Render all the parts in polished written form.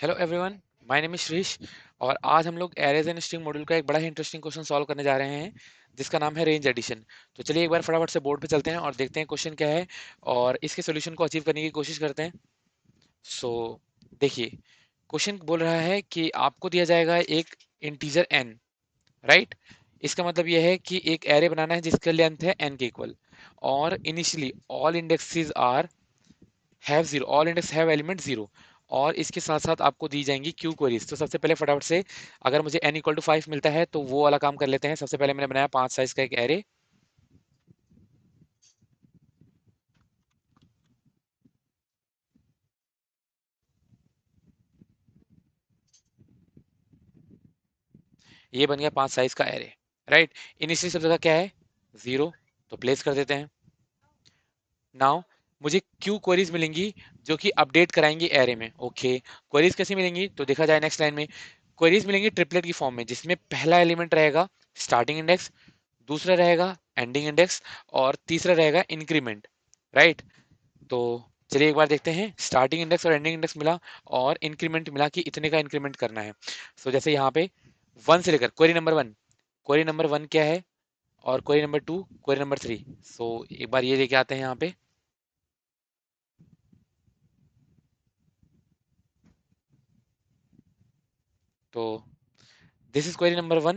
Hello everyone, my name is Shrish. और आज हम लोग एरेज एंड स्ट्रिंग मॉड्यूल का एक बड़ा ही इंटरेस्टिंग क्वेश्चन सॉल्व करने जा रहे हैं जिसका नाम है रेंज एडिशन। तो चलिए एक बार फटाफट से बोर्ड पे चलते हैं और देखते हैं क्वेश्चन क्या है और इसके सॉल्यूशन को अचीव करने की कोशिश करते हैं। सो देखिए, क्वेश्चन बोल रहा है कि आपको दिया जाएगा एक इंटीजर n, राइट। इसका मतलब यह है कि एक एरे बनाना है जिसका लेंथ है n के इक्वल, और initially all indexes are have zero, all index have element zero, और इसके साथ साथ आपको दी जाएंगी क्यू क्वेरीज। तो सबसे पहले फटाफट से, अगर मुझे n इक्वल टू 5 मिलता है तो वो वाला काम कर लेते हैं। सबसे पहले मैंने बनाया 5 साइज का एक एरे। ये बन गया 5 साइज का एरे, राइट। इनिशियली सब जगह क्या है, जीरो, तो प्लेस कर देते हैं। नाउ मुझे क्यू क्वेरीज मिलेंगी जो कि अपडेट कराएंगी एरे में। ओके, क्वेरीज कैसी मिलेंगी तो देखा जाए नेक्स्ट लाइन में। क्वेरीज मिलेंगी ट्रिपलेट की फॉर्म में, जिसमें पहला एलिमेंट रहेगा स्टार्टिंग इंडेक्स, दूसरा रहेगा एंडिंग इंडेक्स, और तीसरा रहेगा इंक्रीमेंट, राइट। तो चलिए एक बार देखते हैं। स्टार्टिंग इंडेक्स और एंडिंग इंडेक्स मिला और इंक्रीमेंट मिला कि इतने का इंक्रीमेंट करना है। सो जैसे यहाँ पे 1 से लेकर क्वेरी नंबर 1, क्वेरी नंबर 1 क्या है, और क्वेरी नंबर 2, क्वेरी नंबर 3। सो एक बार ये लेके आते हैं यहाँ पे। तो this is query number 1,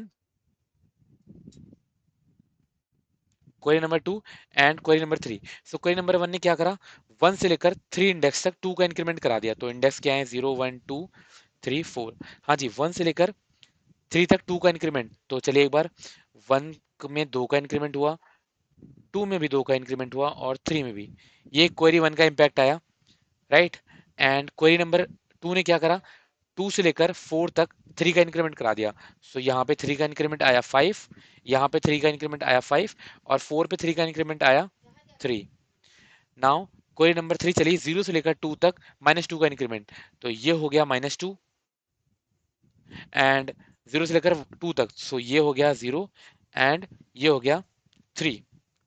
query number 2 and query number 3। So query number 1 ने क्या करा, 1 से लेकर 3 इंडेक्स तक 2 का इंक्रीमेंट करा दिया। तो इंडेक्स क्या है, 0 1 2 3 4। हाँ जी, 1 से लेकर 3 तक 2 का इंक्रीमेंट। तो चलिए एक बार, 1 में 2 का इंक्रीमेंट हुआ, 2 में भी 2 का इंक्रीमेंट हुआ, और 3 में भी। ये क्वेरी 1 का इम्पैक्ट आया, राइट। एंड क्वेरी नंबर 2 ने क्या करा, 2 से लेकर 4 तक 3 का इंक्रीमेंट करा दिया। सो यहाँ पे 3 का इंक्रीमेंट आया 5, यहाँ पे 3 का इंक्रीमेंट आया 5, और 4 पे 3 का इंक्रीमेंट आया 3। नाउ क्वेरी नंबर 3 चलिए, 0 से लेकर 2 तक -2 का इंक्रीमेंट। तो ये हो गया -2, एंड 0 से लेकर 2 तक, सो ये हो गया 0, एंड ये हो गया 3,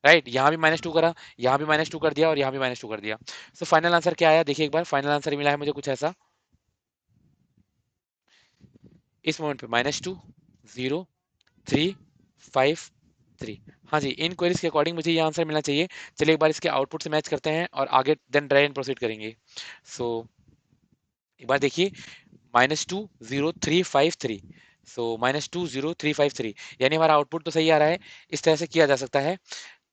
राइट। यहाँ भी -2 करा, यहाँ भी -2 कर दिया, और यहाँ भी -2 कर दिया। सो फाइनल आंसर क्या आया, देखिए एक बार। फाइनल आंसर मिला है मुझे कुछ ऐसा, इस मोमेंट पे -2 0 3 5 3। हाँ जी, इन क्वेरीज के अकॉर्डिंग मुझे ये आंसर मिलना चाहिए। चलिए एक बार इसके आउटपुट से मैच करते हैं और आगे देन ड्राई एंड प्रोसीड करेंगे। सो एक बार देखिए, -2 0 3 5 3। सो -2 0 3 5 3, यानी हमारा आउटपुट तो सही आ रहा है। इस तरह से किया जा सकता है।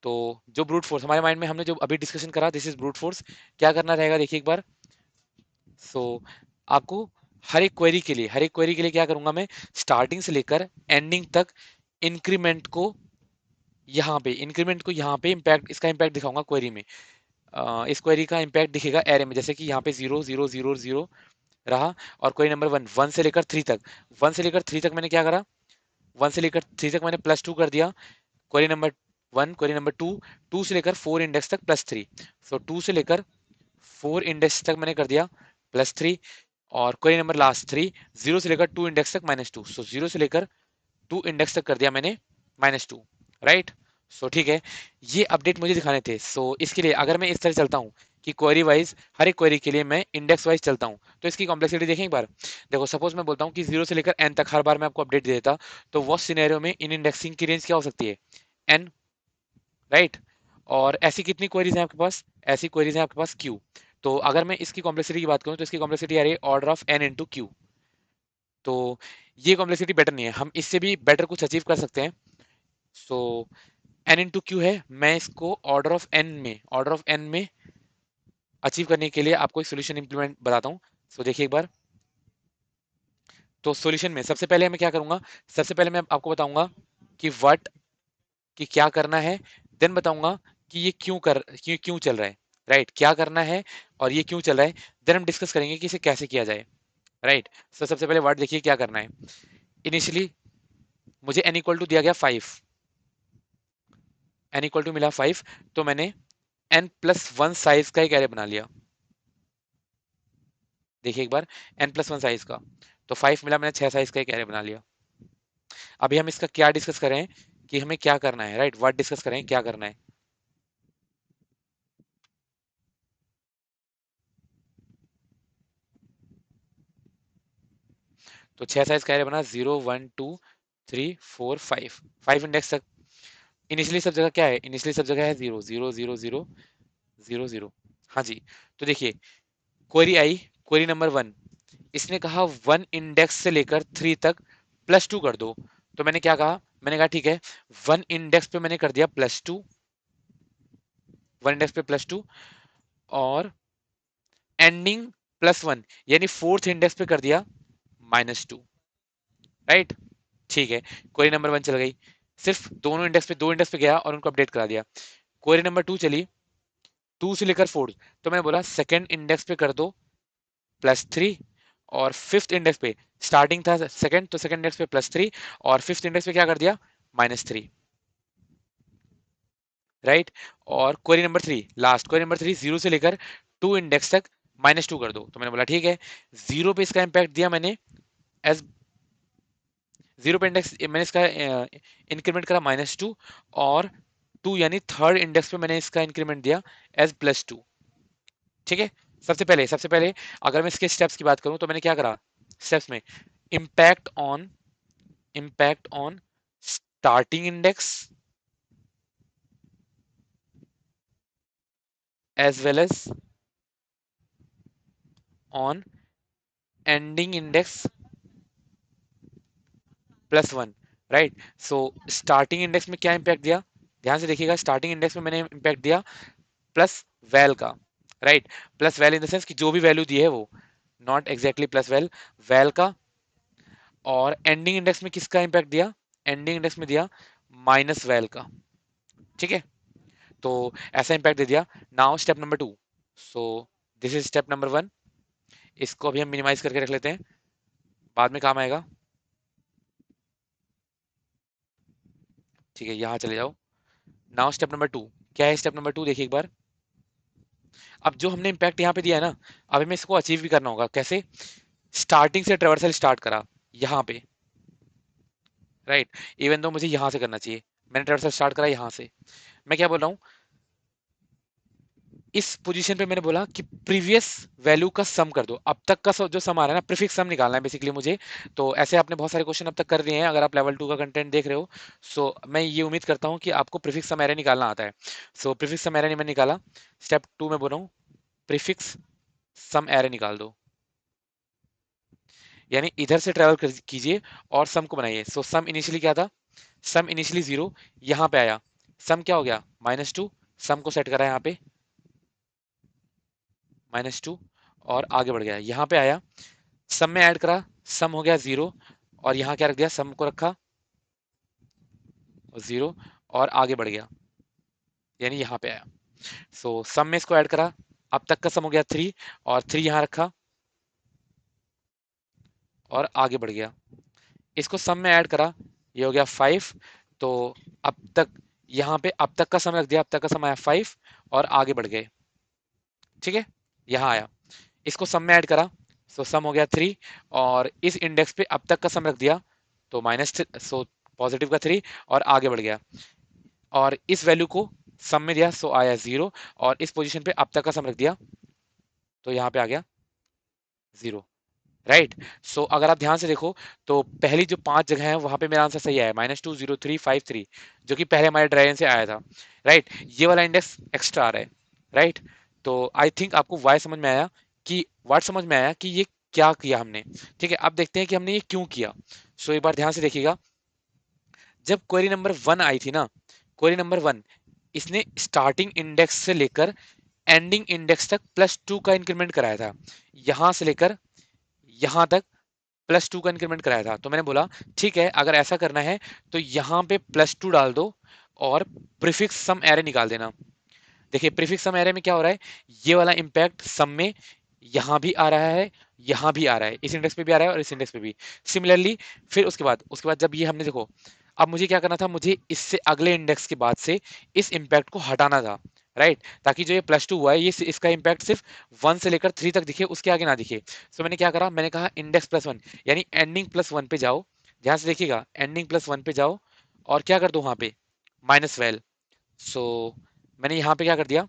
तो जो ब्रूट फोर्स हमारे माइंड में हमने जो अभी डिस्कशन करा, दिस इज ब्रूट फोर्स। क्या करना रहेगा देखिए एक बार। सो आपको हर एक क्वेरी के लिए क्या करूंगा मैं, स्टार्टिंग से लेकर एंडिंग तक इंक्रीमेंट को यहाँ पे इम्पैक्ट, इसका इम्पैक्ट दिखाऊंगा क्वेरी में। इस क्वेरी का इम्पैक्ट दिखेगा एरे में, जैसे कि यहाँ पे 0 0 0 0 रहा। और क्वेरी नंबर 1, 1 से लेकर 3 तक, 1 से लेकर 3 तक मैंने क्या करा, 1 से लेकर 3 तक मैंने +2 कर दिया। क्वेरी नंबर 1, क्वेरी नंबर 2, 2 से लेकर 4 इंडेक्स तक +3। सो 2 से लेकर 4 इंडेक्स तक मैंने कर दिया +3। और क्वेरी नंबर लास्ट 3, 0 से लेकर 2 इंडेक्स तक -2। सो 0 से लेकर 2 इंडेक्स तक कर दिया मैंने -2, राइट। सो ठीक है, ये अपडेट मुझे दिखाने थे। सो इसके लिए अगर मैं इस तरह चलता हूँ कि क्वेरी वाइज, हर एक क्वेरी के लिए मैं इंडेक्स वाइज चलता हूँ, तो इसकी कॉम्प्लेक्सिटी देखें एक बार। देखो, सपोज मैं बोलता हूँ कि 0 से लेकर n तक हर बार मैं आपको अपडेट दे देता, तो वो सिनेरियो में इन इंडेक्सिंग की रेंज क्या हो सकती है, n, राइट। और ऐसी कितनी क्वेरीज हैं आपके पास, ऐसी क्वेरीज हैं आपके पास q। तो अगर मैं इसकी कॉम्प्लेक्सिटी की बात करूँ तो इसकी कॉम्प्लेक्सिटी आ रही है order of n into Q. तो ये कॉम्प्लेक्सिटी बेटर नहीं है, हम इससे भी बेटर कुछ अचीव कर सकते हैं। सो n इंटू क्यू है, मैं इसको ऑर्डर ऑफ n में अचीव करने के लिए आपको एक सोल्यूशन इंप्लीमेंट बताता हूँ। सो देखिए एक बार। तो सॉल्यूशन में सबसे पहले मैं क्या करूंगा, सबसे पहले मैं आपको बताऊंगा कि व्हाट, कि क्या करना है। देन बताऊंगा कि ये क्यों चल रहा है, राइट। क्या करना है और ये क्यों चल रहा है। देन हम डिस्कस करेंगे कि इसे कैसे किया जाए, राइट। सो सबसे पहले व्हाट देखिए क्या करना है। इनिशियली मुझे n इक्वल टू दिया गया 5, n इक्वल टू मिला 5, तो मैंने n+1 साइज का एक एरे बना लिया। देखिए एक बार, n+1 साइज का, तो 5 मिला, मैंने 6 साइज का एक एरे बना लिया। अभी हम इसका क्या डिस्कस करें कि हमें क्या करना है, राइट। व्हाट डिस्कस करें, क्या करना है। तो 6 साइज का एरे बना, 0 1 2 3 4 5, 5 इंडेक्स तक। इनिशियली सब जगह क्या है, इनिशियली सब जगह है 0 0 0 0 0 0। हाँ जी। तो देखिए, क्वेरी आई, क्वेरी नंबर 1, इसने कहा 1 इंडेक्स से लेकर 3 तक +2 कर दो। तो मैंने क्या कहा, मैंने कहा ठीक है, 1 इंडेक्स पे मैंने कर दिया +2, 1 इंडेक्स पे +2, और एंडिंग +1 यानी 4th इंडेक्स पे कर दिया -2। राइट, ठीक है। क्वेरी नंबर 1 चल गई, सिर्फ दोनों इंडेक्स पे, 2 इंडेक्स पे गया और उनको अपडेट करा दिया। क्वेरी नंबर 2 चली, 2 से लेकर 4, तो मैंने बोला सेकंड इंडेक्स पे कर दो +3, और 5th इंडेक्स पे, स्टार्टिंग था सेकंड, तो सेकंड इंडेक्स पे +3, और 5th इंडेक्स पे क्या कर दिया, -3। राइट। और query number 3, last query number 3, 0 से लेकर 2 इंडेक्स तक -2 कर दो। तो मैंने बोला ठीक है, 0 पे इसका इंपैक्ट दिया मैंने एज, 0 पे इंडेक्स मैंने इसका इंक्रीमेंट करा -2, और 2 यानी थर्ड इंडेक्स पे मैंने इसका इंक्रीमेंट दिया एज +2। ठीक है। सबसे पहले अगर मैं इसके स्टेप्स की बात करूं तो मैंने क्या करा स्टेप्स में, impact on, impact on starting index as well as on ending index +1। Right. So starting index में क्या इंपैक्ट दिया, ध्यान से देखिएगा, स्टार्टिंग इंडेक्स में मैंने इंपैक्ट दिया प्लस वैल का। Right, plus val in the sense कि जो भी वैल्यू दी है वो, not exactly plus val, val का। और एंडिंग इंडेक्स में किसका इंपैक्ट दिया, एंडिंग इंडेक्स में दिया माइनस वैल का। ठीक है, तो ऐसा इंपैक्ट दे दिया। Now step number 2, so this is step number 1, इसको अभी हम मिनिमाइज करके रख लेते हैं, बाद में काम आएगा। ठीक है, यहाँ चले जाओ। नाउ स्टेप नंबर 2, क्या है स्टेप नंबर 2, देखिए एक बार। अब जो हमने इंपैक्ट यहाँ पे दिया है ना, अब हमें इसको अचीव भी करना होगा। कैसे, स्टार्टिंग से ट्रेवर्सल स्टार्ट करा यहाँ पे। राइट, इवन दो मुझे यहाँ से करना चाहिए, मैंने ट्रेवर्सल स्टार्ट करा यहाँ से। मैं क्या बोल रहा हूँ, इस पोजीशन पे मैंने बोला कि प्रीवियस वैल्यू का सम कर दो। अब तक का जो सम आ रहा है ना, प्रीफिक्स सम निकालना है बेसिकली मुझे। तो ऐसे आपने बहुत सारे क्वेश्चन अब तक कर दिए हैं, अगर आप लेवल 2 का कंटेंट देख रहे हो। सो मैं ये उम्मीद करता हूँ कि आपको प्रीफिक्स सम एरे निकालना आता है। सो प्रीफिक्स सम एरे मैंने निकाला। स्टेप 2 में बोल रहा हूँ, प्रीफिक्स सम एरे निकाल दो, यानी इधर से ट्रेवल कीजिए और सम को बनाइए। सो सम इनिशियली क्या था, सम इनिशियली 0, यहाँ पे आया, सम क्या हो गया -2, सम को सेट करा यहाँ पे -2, और आगे बढ़ गया, यहाँ पे आया, सम में ऐड करा, सम हो गया 0, और यहाँ क्या रख दिया, सम को रखा 0, और आगे बढ़ गया, यानी यहाँ पे आया। सो सम में इसको ऐड करा, अब तक का सम हो गया 3, और 3 यहाँ रखा और आगे बढ़ गया। इसको सम में ऐड करा, ये हो गया 5, तो अब तक, यहाँ पे अब तक का सम रख दिया, अब तक का सम आया 5, और आगे बढ़ गए। ठीक है, यहाँ आया, इसको सम में ऐड करा, सो सम हो गया 3, और इस इंडेक्स पे अब तक का सम रख दिया, तो माइनस, सो पॉजिटिव का 3, और आगे बढ़ गया, और इस वैल्यू को सम में दिया, सो आया 0, और इस पोजीशन पे अब तक का सम रख दिया, तो यहाँ पे आ गया 0। राइट। सो अगर आप ध्यान से देखो, तो पहली जो 5 जगह है वहां पे मेरा आंसर सही आया, -2 0 3 5 3, जो कि पहले हमारे ड्राइवन से आया था। राइट, ये वाला इंडेक्स एक्स्ट्रा आ रहा है। राइट, तो आई थिंक आपको वाई समझ में आया, कि वाट समझ में आया कि ये क्या किया हमने। ठीक है, अब देखते हैं कि हमने ये क्यों किया। सो एक बार ध्यान से देखिएगा, जब क्वेरी नंबर 1 आई थी ना, क्वेरी नंबर 1, इसने स्टार्टिंग इंडेक्स से लेकर एंडिंग इंडेक्स तक +2 का इंक्रीमेंट कराया था, यहां से लेकर यहां तक +2 का इंक्रीमेंट कराया था। तो मैंने बोला ठीक है, अगर ऐसा करना है तो यहाँ पे +2 डाल दो, और प्रीफिक्स सम एरे निकाल देना। देखिए प्रीफिक्स सम एरे में क्या हो रहा है, ये वाला इंपैक्ट सम में यहाँ भी आ रहा है, यहाँ भी आ रहा है, इस इंडेक्स पे भी आ रहा है और इस इंडेक्स पे भी सिमिलरली। फिर उसके बाद जब ये हमने देखो, अब मुझे क्या करना था, मुझे इससे अगले इंडेक्स के बाद से इस इंपैक्ट को हटाना था। राइट, ताकि जो ये +2 हुआ है, ये इसका इंपैक्ट सिर्फ 1 से लेकर 3 तक दिखे, उसके आगे ना दिखे। सो मैंने क्या करा, मैंने कहा इंडेक्स +1, यानी एंडिंग +1 पे जाओ, ध्यान से देखिएगा, एंडिंग +1 पे जाओ, और क्या कर दो वहां पे माइनस वैल। सो मैंने यहाँ पे क्या कर दिया,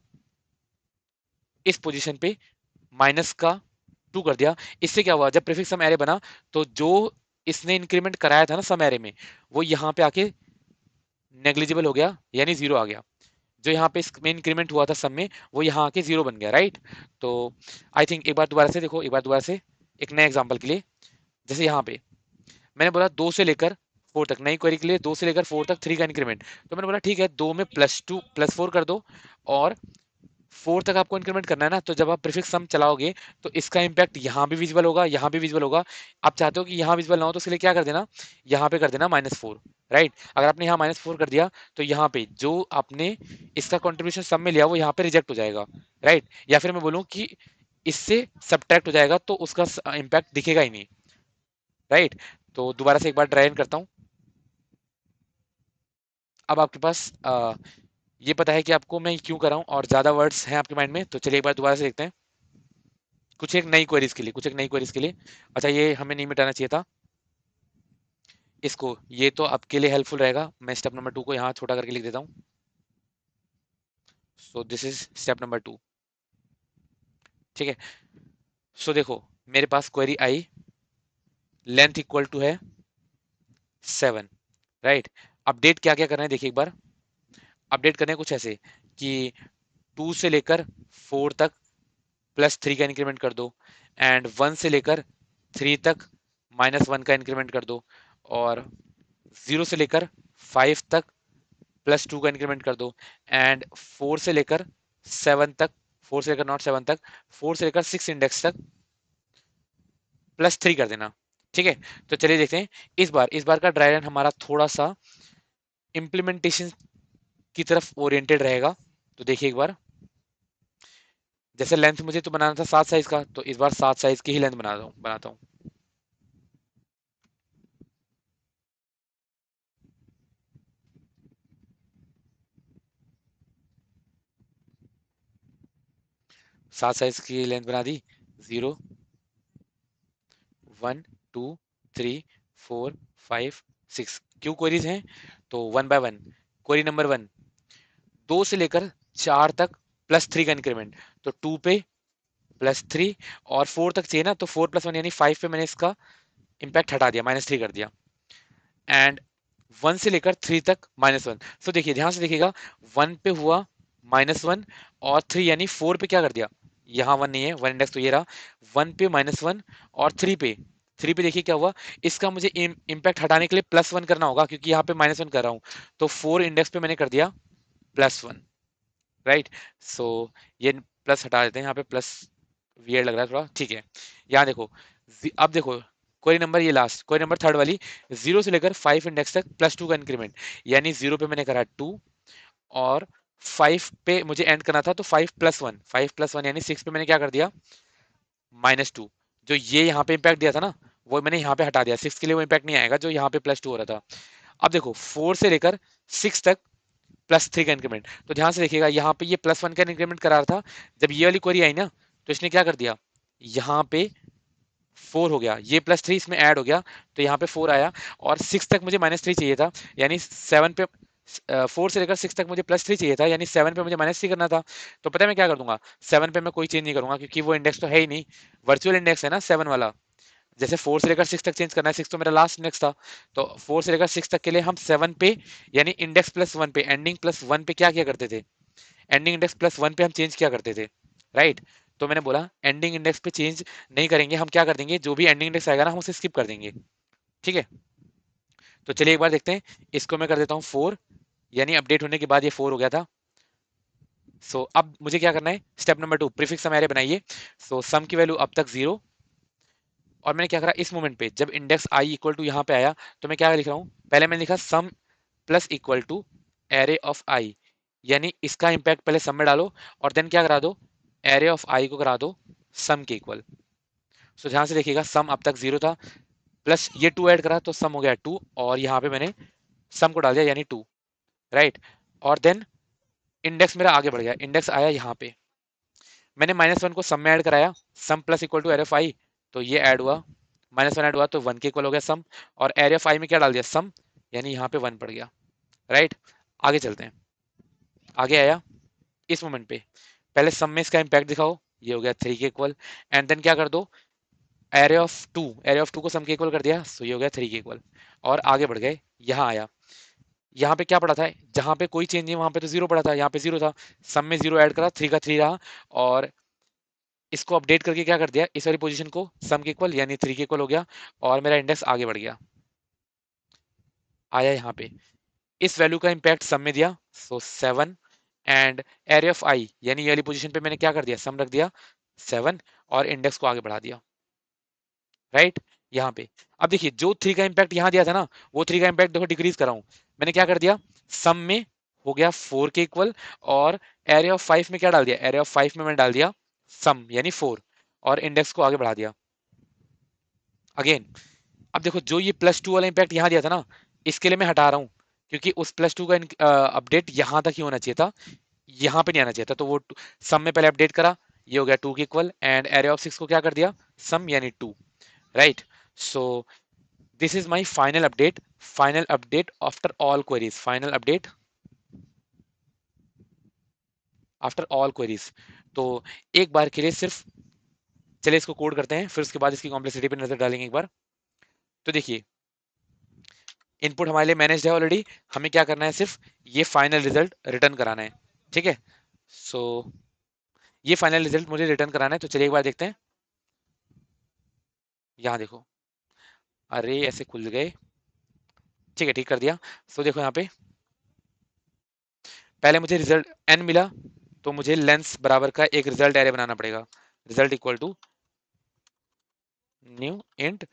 इस पोजीशन पे माइनस का 2 कर दिया। इससे क्या हुआ, जब प्रीफिक्स सम एरे बना तो जो इसने इंक्रीमेंट कराया था ना सम एरे में, वो यहाँ पे आके नेग्लिजिबल हो गया, यानी जीरो आ गया। जो यहाँ पे इसमें इंक्रीमेंट हुआ था सम में, वो यहाँ आके जीरो बन गया, राइट। तो आई थिंक एक बार दोबारा से देखो, एक बार दोबारा से एक नए एग्जांपल के लिए, जैसे यहाँ पे मैंने बोला 2 से लेकर 4 तक, नई क्वेरी के लिए 2 से लेकर 4 तक 3 का इंक्रीमेंट। तो मैंने बोला ठीक है, 2 में +2 +4 कर दो, और 4 तक आपको इंक्रीमेंट करना है ना, तो जब आप प्रीफिक्स सम चलाओगे तो इसका इंपैक्ट यहाँ भी विजिबल होगा, यहाँ भी विजिबल होगा। आप चाहते हो कि यहाँ विजिबल ना हो, तो उसके लिए क्या कर देना, यहाँ पे कर देना -4, राइट। अगर आपने यहाँ -4 कर दिया तो यहाँ पे जो आपने इसका कंट्रीब्यूशन सम में लिया वो यहाँ पे रिजेक्ट हो जाएगा, राइट। या फिर मैं बोलूँ कि इससे सब्ट्रैक्ट हो जाएगा, तो उसका इम्पैक्ट दिखेगा ही नहीं, राइट। तो दोबारा से एक बार ट्राई करता हूँ। अब आपके पास ये पता है कि आपको मैं क्यों कर रहा हूँ, और ज्यादा वर्ड्स हैं आपके माइंड में, तो चलिए एक बार दोबारा से देखते हैं। कुछ एक नई क्वेरीज के लिए, कुछ एक नई क्वेरीज के लिए। अच्छा, ये हमें नहीं मिटाना चाहिए था इसको, ये तो आपके लिए हेल्पफुल रहेगा। मैं स्टेप नंबर 2 को यहाँ छोटा करके लिख देता हूँ। So this is step number 2, ठीक है। सो देखो, मेरे पास क्वेरी आई, लेंथ इक्वल टू है 7, राइट। अपडेट क्या क्या करना है देखिए एक बार। अपडेट करने हैं कुछ ऐसे कि 2 से लेकर 4 तक +3 का इंक्रीमेंट कर दो, एंड 1 से लेकर 3 तक -1 का इंक्रीमेंट कर दो, और 0 से लेकर 5 तक +2 का इंक्रीमेंट कर दो, एंड 4 से लेकर 7 तक, 4 से लेकर नॉट 7 तक, 4 से लेकर 6 इंडेक्स तक +3 कर देना, ठीक है। तो चलिए देखते हैं, इस बार का ड्राई रन हमारा थोड़ा सा इम्प्लीमेंटेशन की तरफ ओरिएंटेड रहेगा। तो देखिए एक बार, जैसे लेंथ मुझे तो बनाना था 7 साइज का, तो इस बार 7 साइज की ही लेंथ बनाता हूँ। 7 साइज की लेंथ बना दी। 0, 1, 2, 3, 4, 5, 6, क्यों क्वेरीज हैं, तो one by one. Query number 1, 2 से लेकर 4 तक +3 का इंक्रीमेंट, तो 2 पे +3, और 4 तक चाहिए ना, तो 4 + 1 यानी 5 पे मैंने इसका इम्पैक्ट हटा दिया, -3 कर दिया। एंड 1 से लेकर 3 तक -1। सो देखिए, ध्यान से देखिएगा, 1 पे हुआ -1, और 3 यानी 4 पे क्या कर दिया, यहाँ 1 नहीं है, 1 इंडेक्स तो ये रहा। 1 पे -1, और 3 पे देखिए क्या हुआ, इसका मुझे इम्पैक्ट हटाने के लिए +1 करना होगा, क्योंकि यहाँ पे -1 कर रहा हूँ। तो 4 इंडेक्स पे मैंने कर दिया +1, राइट। सो ये प्लस हटा देते हैं, यहाँ पे प्लस वियर्ड लग रहा है थोड़ा, ठीक है। यहाँ देखो, अब देखो क्वेरी नंबर, ये लास्ट क्वेरी नंबर थर्ड वाली, 0 से लेकर 5 इंडेक्स तक +2 का इंक्रीमेंट, यानी 0 पे मैंने करा 2, और 5 पे मुझे एंड करना था, तो 5 + 1 यानी 6 पे मैंने क्या कर दिया, -2। जो ये यहाँ पे इम्पैक्ट दिया था ना, वो मैंने यहाँ पे हटा दिया, 6 के लिए वो इम्पैक्ट नहीं आएगा जो यहाँ पे +2 हो रहा था। अब देखो, 4 से लेकर 6 तक +3 का इंक्रीमेंट, तो ध्यान से देखिएगा, यहाँ पे ये +1 का इंक्रीमेंट करा रहा था। जब ये वाली क्वेरी आई ना, तो इसने क्या कर दिया, यहाँ पे 4 हो गया, ये +3 इसमें ऐड हो गया, तो यहाँ पे 4 आया, और 6 तक मुझे -3 चाहिए था, यानी 7 पे 4 से लेकर 6 तक मुझे +3 चाहिए था, यानी 7 पे मुझे -3 करना था। तो पता है मैं क्या कर दूंगा, 7 पे मैं कोई चेंज नहीं करूंगा, क्योंकि वो इंडेक्स तो है ही नहीं, वर्चुअल इंडेक्स है ना 7 वाला। जैसे 4 से लेकर 6 तक चेंज करना है, 6 तो मेरा लास्ट इंडेक्स था, तो 4 से लेकर 6 तक के लिए हम 7 पे, यानी इंडेक्स +1 पे, एंडिंग +1 पे क्या किया करते थे, एंडिंग इंडेक्स +1 पे हम चेंज किया करते थे, राइट। तो मैंने बोला एंडिंग इंडेक्स पे चेंज नहीं करेंगे, हम क्या कर देंगे, जो भी एंडिंग इंडेक्स आएगा ना, हम उसे स्किप कर देंगे, ठीक है। तो चलिए एक बार देखते हैं, इसको मैं कर देता हूँ 4, यानी अपडेट होने के बाद ये 4 हो गया था। सो अब मुझे क्या करना है, स्टेप नंबर 2, प्रीफिक्स सम एरे बनाइए। सो सम की वैल्यू अब तक 0, और मैंने क्या करा, इस मोमेंट पे जब इंडेक्स आई इक्वल टू यहाँ पे आया, तो मैं क्या लिख रहा हूँ, पहले मैंने लिखा sum plus equal to array of I, यानी इसका इंपैक्ट पहले सम में डालो, और देन क्या करा दो, एरे ऑफ आई को करा दो सम के इक्वल। सो ध्यान से देखिएगा, सम अब तक 0 था, प्लस ये 2 ऐड करा तो सम हो गया 2, और यहाँ पे मैंने सम को डाल दिया, यानी 2, राइट। और देन इंडेक्स मेरा आगे बढ़ गया, इंडेक्स आया यहाँ पे, मैंने -1 को सम में ऐड कराया, sum plus equal to array of I, तो ये ऐड हुआ, -1 ऐड हुआ तो 1 के इक्वल हो गया सम, और एरे ऑफ आई में क्या डाल दिया, सम, यानी यहाँ पे 1 पड़ गया, राइट। आगे चलते हैं, आगे आया इस मोमेंट पे, पहले सम में इसका इंपैक्ट दिखाओ, ये हो गया 3 के इक्वल, एंड देन क्या कर दो, एरे ऑफ टू को सम के इक्वल कर दिया, सो ये हो गया 3 के इक्वल। और आगे बढ़ गए, यहाँ आया, यहाँ पे क्या पड़ा था, जहां पे कोई चेंज नहीं वहां पे तो जीरो पड़ा था, यहाँ पे जीरो था, सम में जीरो ऐड करा, 3 का 3 रहा, और इसको अपडेट करके क्या कर दिया, इस वाली पोजीशन को सम के इक्वल यानी 3 के इक्वल हो गया, और मेरा इंडेक्स आगे बढ़ गया, आया यहाँ पे, इस वैल्यू का इम्पैक्ट सम में दिया, सो 7, एंड एरे ऑफ आई यानी ये वाली पोजीशन पे मैंने क्या कर दिया, सम रख दिया 7, और इंडेक्स को आगे बढ़ा दिया, राइट, यहाँ पे। अब देखिए जो 3 का इम्पैक्ट यहाँ दिया था ना, वो 3 का इम्पैक्ट देखो डिक्रीज कर रहा हूँ, मैंने क्या कर दिया, सम में हो गया 4 के इक्वल, और एरे ऑफ 5 में क्या डाल दिया, एरे ऑफ 5 में मैंने डाल दिया सम यानी 4, और इंडेक्स को आगे बढ़ा दिया अगेन। अब देखो जो ये +2 वाला इम्पैक्ट यहाँ दिया था ना, इसके लिए मैं हटा रहा हूँ, क्योंकि उस +2 का अपडेट यहाँ तक ही होना चाहिए था, यहाँ पे नहीं आना चाहिए था, तो वो सम में पहले अपडेट करा, ये हो गया 2 के इक्वल, एंड एरे ऑफ 6 को क्या कर दिया, सम यानी 2, right. So this is my final update after all queries, final update after all queries. तो एक बार के लिए सिर्फ चलिए इसको कोड करते हैं, फिर उसके बाद इसकी कॉम्प्लेक्सिटी पे नजर डालेंगे एक बार। तो देखिए इनपुट हमारे लिए मैनेज्ड है ऑलरेडी, हमें क्या करना है, सिर्फ ये फाइनल रिजल्ट रिटर्न कराना है, ठीक है। सो ये फाइनल रिजल्ट मुझे रिटर्न कराना है, तो चलिए एक बार देखते हैं। यहाँ देखो, अरे ऐसे खुल गए, ठीक है, ठीक कर दिया। सो देखो यहाँ पे पहले मुझे रिजल्ट n मिला, तो मुझे लेंस बराबर का एक रिजल्ट एरे बनाना पड़ेगा, result equal to new int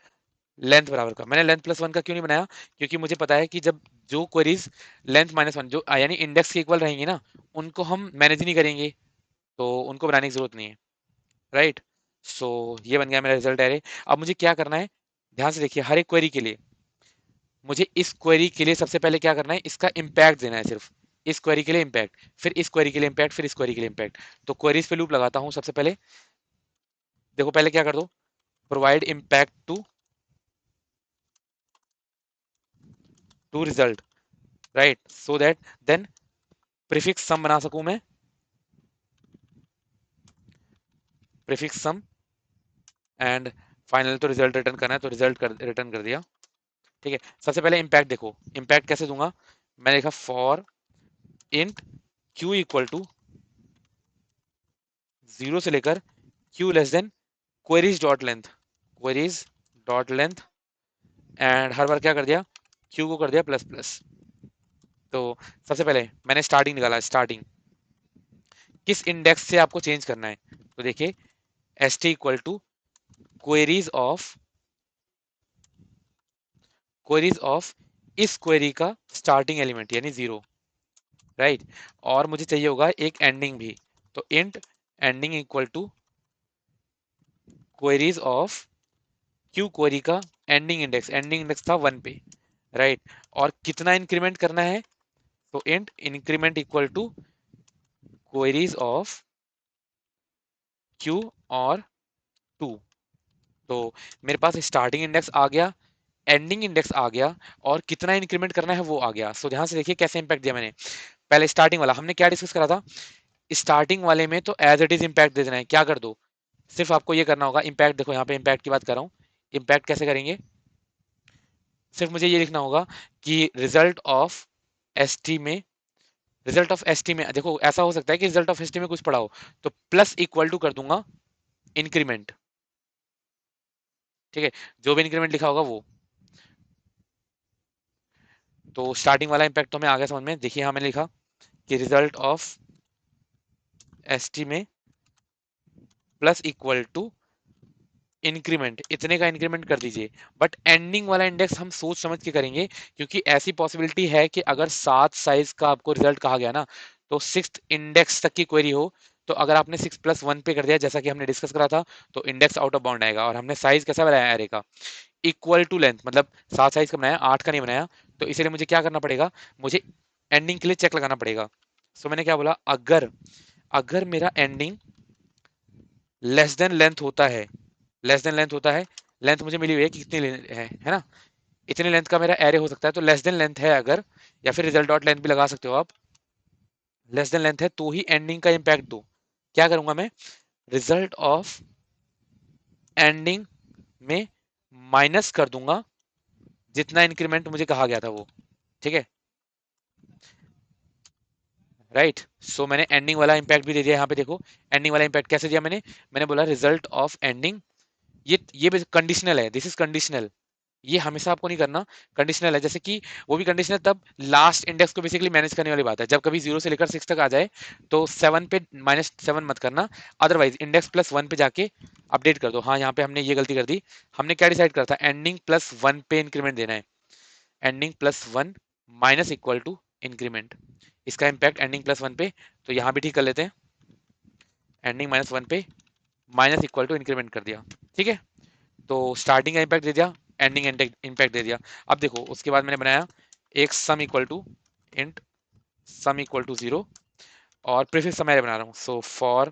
length बराबर का। मैंने लेंथ +1 का क्यों नहीं बनाया, क्योंकि मुझे पता है कि जब जो क्वेरीज लेंथ -1 जो यानी इंडेक्स के इक्वल रहेंगी ना, उनको हम मैनेज नहीं करेंगे, तो उनको बनाने की जरूरत नहीं है, राइट। सो ये बन गया मेरा रिजल्ट एरे। अब मुझे क्या करना है, ध्यान से देखिए, हर एक क्वेरी के लिए मुझे इस क्वेरी के लिए सबसे पहले क्या करना है, इसका इम्पैक्ट देना है सिर्फ, इस क्वेरी के लिए इम्पैक्ट, फिर इस क्वेरी के लिए इम्पैक्ट, फिर इस क्वेरी के लिए इम्पैक्ट। तो क्वेरीज पे लूप लगाता हूँ सबसे पहले, देखो पहले क्या कर दो, provide impact to result, right, so that then prefix sum बना सकूं मैं, प्रीफिक्स सम, एंड फाइनल तो रिजल्ट रिटर्न करना है, तो रिजल्ट रिटर्न कर दिया, ठीक है। सबसे पहले इम्पैक्ट देखो, इम्पैक्ट कैसे दूंगा, मैंने लिखा for int Q equal to 0 से लेकर Q less than queries dot length, queries dot length, and हर बार क्या कर दिया, क्यू को कर दिया प्लस प्लस। तो सबसे पहले मैंने स्टार्टिंग निकाला, स्टार्टिंग किस इंडेक्स से आपको चेंज करना है, तो देखिए S T equal to queries of, queries of इस क्वेरी का स्टार्टिंग एलिमेंट यानी 0, राइट। और मुझे चाहिए होगा एक एंडिंग भी, तो int ending equal to queries of Q query का एंडिंग इंडेक्स था 1 पे, राइट। और कितना इंक्रीमेंट करना है, तो int increment equal to queries of Q और 2। तो मेरे पास स्टार्टिंग इंडेक्स आ गया, एंडिंग इंडेक्स आ गया, और कितना इंक्रीमेंट करना है वो आ गया। सो ध्यान से देखिए कैसे इंपैक्ट दिया मैंने, पहले स्टार्टिंग वाला हमने क्या डिस्कस करा था, स्टार्टिंग वाले में तो एज इट इज इंपैक्ट दे देना है, क्या कर दो, सिर्फ आपको ये करना होगा, इंपैक्ट देखो यहाँ पे इंपैक्ट की बात कर रहा हूँ, इंपैक्ट कैसे करेंगे, सिर्फ मुझे ये लिखना होगा कि रिजल्ट ऑफ एस टी में देखो ऐसा हो सकता है कि रिजल्ट ऑफ एस टी में कुछ पड़ा हो, तो प्लस इक्वल टू कर दूंगा इंक्रीमेंट, ठीक है, जो भी इंक्रीमेंट लिखा होगा वो। तो स्टार्टिंग वाला इंपैक्ट तो हमें आ गया समझ में, देखिए यहाँ मैंने लिखा कि रिजल्ट ऑफ एस टी में प्लस इक्वल टू इंक्रीमेंट, इतने का इंक्रीमेंट कर दीजिए। बट एंडिंग वाला इंडेक्स हम सोच समझ के करेंगे, क्योंकि ऐसी पॉसिबिलिटी है कि अगर 7 साइज का आपको रिजल्ट कहा गया ना, तो 6th इंडेक्स तक की क्वेरी हो, तो अगर आपने 6 + 1 पे कर दिया जैसा कि हमने डिस्कस करा था, तो इंडेक्स आउट ऑफ बाउंड आएगा। और हमने साइज कैसा बनाया एरे का, इक्वल टू लेंथ, मतलब 7 साइज का बनाया, 8 का नहीं बनाया। तो इसलिए मुझे क्या करना पड़ेगा, मुझे एंडिंग के लिए चेक लगाना पड़ेगा। सो मैंने क्या बोला, अगर अगर मेरा एंडिंग लेस देन लेंथ होता है, लेस देन लेंथ होता है, लेंथ मुझे मिली हुई है कि कितनी है ना, इतनी लेंथ का मेरा एरे हो सकता है, तो लेस देन लेंथ है अगर, या फिर रिजल्ट डॉट लेंथ भी लगा सकते हो आप, लेस देन लेंथ है तो ही एंडिंग का इम्पैक्ट दो। क्या करूंगा मैं, रिजल्ट ऑफ एंडिंग में माइनस कर दूंगा जितना इंक्रीमेंट मुझे कहा गया था वो। ठीक है, राइट। सो मैंने एंडिंग वाला इंपैक्ट भी दे दिया यहाँ पे, देखो एंडिंग वाला इंपैक्ट कैसे दिया मैंने। मैंने बोला रिजल्ट ऑफ एंडिंग, ये कंडीशनल है, दिस इज कंडीशनल, ये हमेशा आपको नहीं करना, कंडीशनल है। जैसे कि वो भी कंडीशनल तब लास्ट इंडेक्स को बेसिकली मैनेज करने वाली बात है, जब कभी 0 से लेकर 6 तक आ जाए तो 7 पे -7 मत करना, अदरवाइज इंडेक्स +1 पे जाके अपडेट कर दो। हाँ, यहाँ पे हमने ये गलती कर दी, हमने क्या डिसाइड करा था, एंडिंग +1 पे इंक्रीमेंट देना है, ending +1 minus equal to increment, इसका इम्पैक्ट एंडिंग +1 पे। तो यहाँ भी ठीक कर लेते हैं, एंडिंग -1 पे माइनस इक्वल टू इंक्रीमेंट कर दिया। ठीक है, तो स्टार्टिंग का इम्पैक्ट दे दिया, एंडिंग इम्पैक्ट दे दिया। अब देखो उसके बाद मैंने बनाया एक sum equal to int sum equal to 0, और प्रीफिक्स सम बना रहा हूँ। So for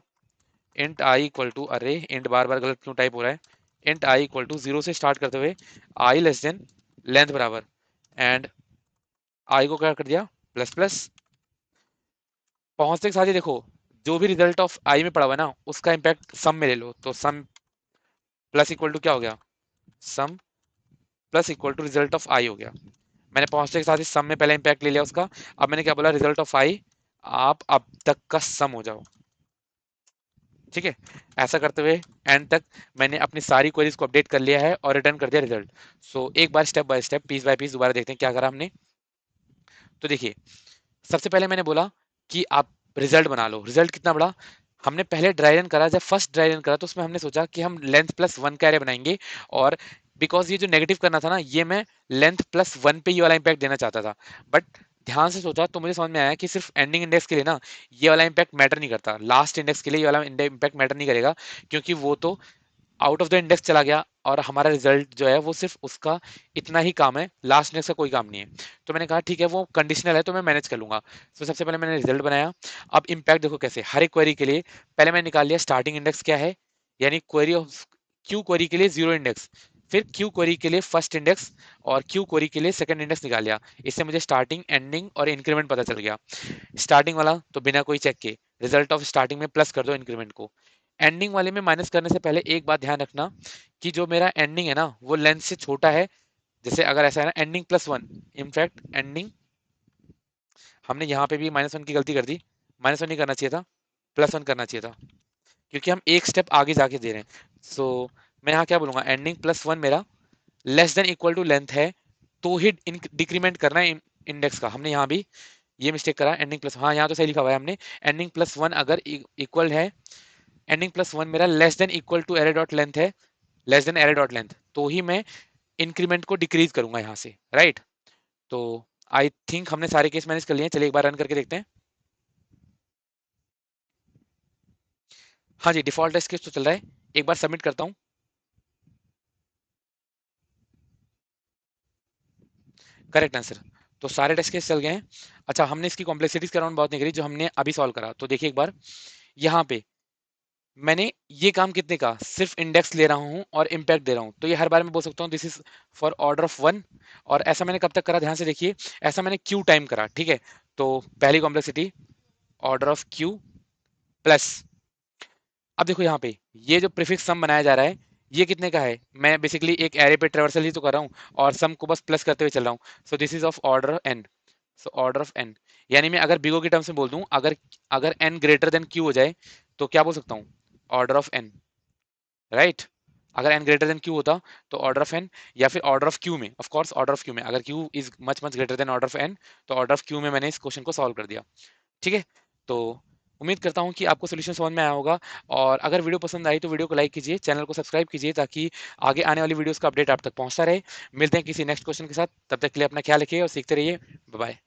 int I equal to, अरे इंट बार बार गलत क्यों टाइप हो रहा है, इंट आई इक्वल टू 0 से स्टार्ट करते हुए आई लेस देन लेंथ बराबर, एंड आई को क्या कर दिया प्लस प्लस, पहुंचते के साथ ही देखो जो भी रिजल्ट ऑफ आई में पड़ा हुआ है ना उसका इम्पैक्ट सम में ले लो, तो सम प्लस इक्वल टू क्या हो गया, sum plus equal to result of I हो गया। मैंने पहुंचते के साथ ही सम में पहला इंपैक्ट ले लिया उसका। अब मैंने क्या बोला, रिजल्ट ऑफ आई आप अब तक का सम हो जाओ। ठीक है, ऐसा करते हुए एंड तक मैंने अपनी सारी क्वेरीज को अपडेट कर लिया है और रिटर्न कर दिया रिजल्ट। सो एक बार step by step, piece by piece दोबारा देखते हैं क्या करा हमने। तो देखिए, सबसे पहले मैंने बोला कि आप रिजल्ट बना लो। रिजल्ट कितना बड़ा, हमने पहले ड्राई रन करा, जब फर्स्ट ड्राई रन करा तो उसमें हमने सोचा कि हम लेंथ +1 का एरे बनाएंगे, और बिकॉज ये जो नेगेटिव करना था ना, ये मैं लेंथ +1 पे ये वाला इम्पैक्ट देना चाहता था, बट ध्यान से सोचा तो मुझे समझ में आया कि सिर्फ एंडिंग इंडेक्स के लिए ना ये वाला इम्पैक्ट मैटर नहीं करता, लास्ट इंडेक्स के लिए ये वाला इम्पैक्ट मैटर नहीं करेगा, क्योंकि वो तो आउट ऑफ द इंडेक्स चला गया, और हमारा रिजल्ट जो है वो सिर्फ उसका इतना ही काम है, लास्ट इंडेक्स का कोई काम नहीं है। तो मैंने कहा ठीक है, वो कंडीशनल है तो मैं मैनेज कर लूंगा। तो सबसे पहले मैंने रिजल्ट बनाया। अब इम्पैक्ट देखो कैसे, हर एक क्वेरी के लिए पहले मैंने निकाल लिया स्टार्टिंग इंडेक्स क्या है, यानी क्वेरी ऑफ क्यू क्वेरी के लिए 0 इंडेक्स, फिर क्यू क्वेरी के लिए फर्स्ट इंडेक्स, और क्यू क्वेरी के लिए सेकंड इंडेक्स निकाल लिया। इससे मुझे स्टार्टिंग एंडिंग और इंक्रीमेंट पता चल गया। स्टार्टिंग वाला तो बिना कोई चेक के रिजल्ट ऑफ स्टार्टिंग में प्लस कर दो इंक्रीमेंट को, एंडिंग वाले में माइनस करने से पहले एक बात ध्यान रखना कि जो मेरा एंडिंग है ना वो लेंथ से छोटा है। जैसे अगर ऐसा है ना, एंडिंग +1, इनफैक्ट एंडिंग, हमने यहाँ पे भी -1 की गलती कर दी, -1 नहीं करना चाहिए था, +1 करना चाहिए था, क्योंकि हम एक स्टेप आगे जाके दे रहे हैं। सो मैं यहाँ क्या बोलूंगा, एंडिंग +1 मेरा less than equal to length है, तो ही डिक्रीमेंट करना है इंडेक्स का। हमने यहाँ भी ये मिस्टेक करा, एंडिंग प्लस, हाँ यहाँ तो सही लिखा हुआ है हमने, एंडिंग +1 अगर इक्वल है, एंडिंग +1 मेरा less than equal to array dot length है, less than array dot length, तो ही मैं इंक्रीमेंट को डिक्रीज करूंगा यहाँ से, राइट। तो आई थिंक हमने सारे केस मैनेज कर लिए हैं, चलिए एक बार रन करके देखते हैं। हाँ जी, डिफॉल्ट टेस्ट केस तो चल रहा है, एक बार सबमिट करता हूँ। करेक्ट आंसर, तो सारे टेस्ट केस चल गए हैं। अच्छा, हमने इसकी कॉम्प्लेक्सिटीज का राउंड बहुत नहीं करी जो हमने अभी सॉल्व करा, तो देखिए एक बार यहाँ पे मैंने ये काम कितने का, सिर्फ इंडेक्स ले रहा हूँ और इम्पैक्ट दे रहा हूँ, तो ये हर बार मैं बोल सकता हूँ this is for order of 1। और ऐसा मैंने कब तक करा, ध्यान से देखिए, ऐसा मैंने क्यू टाइम करा, ठीक है। तो पहली complexity order of Q plus, अब देखो यहाँ पे ये जो प्रीफिक्स सम बनाया जा रहा है ये कितने का है, मैं बेसिकली एक एरे पे ट्रेवर्सल ही तो कर रहा हूँ, और सम को बस प्लस करते हुए चल रहा हूँ। So this is of order n, so order of n, यानी मैं अगर बिगो की टर्म्स में बोल दूं, अगर अगर एन ग्रेटर देन क्यू हो जाए तो क्या बोल सकता हूँ, ऑर्डर ऑफ एन, राइट। अगर एन ग्रेटर देन क्यू होता तो ऑर्डर ऑफ एन, या फिर ऑर्डर ऑफ क्यू में, of course order of q में, अगर q is much much greater than order of n तो ऑर्डर ऑफ क्यू में मैंने इस क्वेश्चन को सॉल्व कर दिया। ठीक है, तो उम्मीद करता हूँ कि आपको सोल्यूशन समझ में आया होगा, और अगर वीडियो पसंद आई तो वीडियो को लाइक कीजिए, चैनल को सब्सक्राइब कीजिए, ताकि आगे आने वाली वीडियोस का अपडेट आप तक पहुंचता रहे। मिलते हैं किसी नेक्स्ट क्वेश्चन के साथ, तब तक के लिए अपना ख्याल रखिए और सीखते रहिए। Bye bye.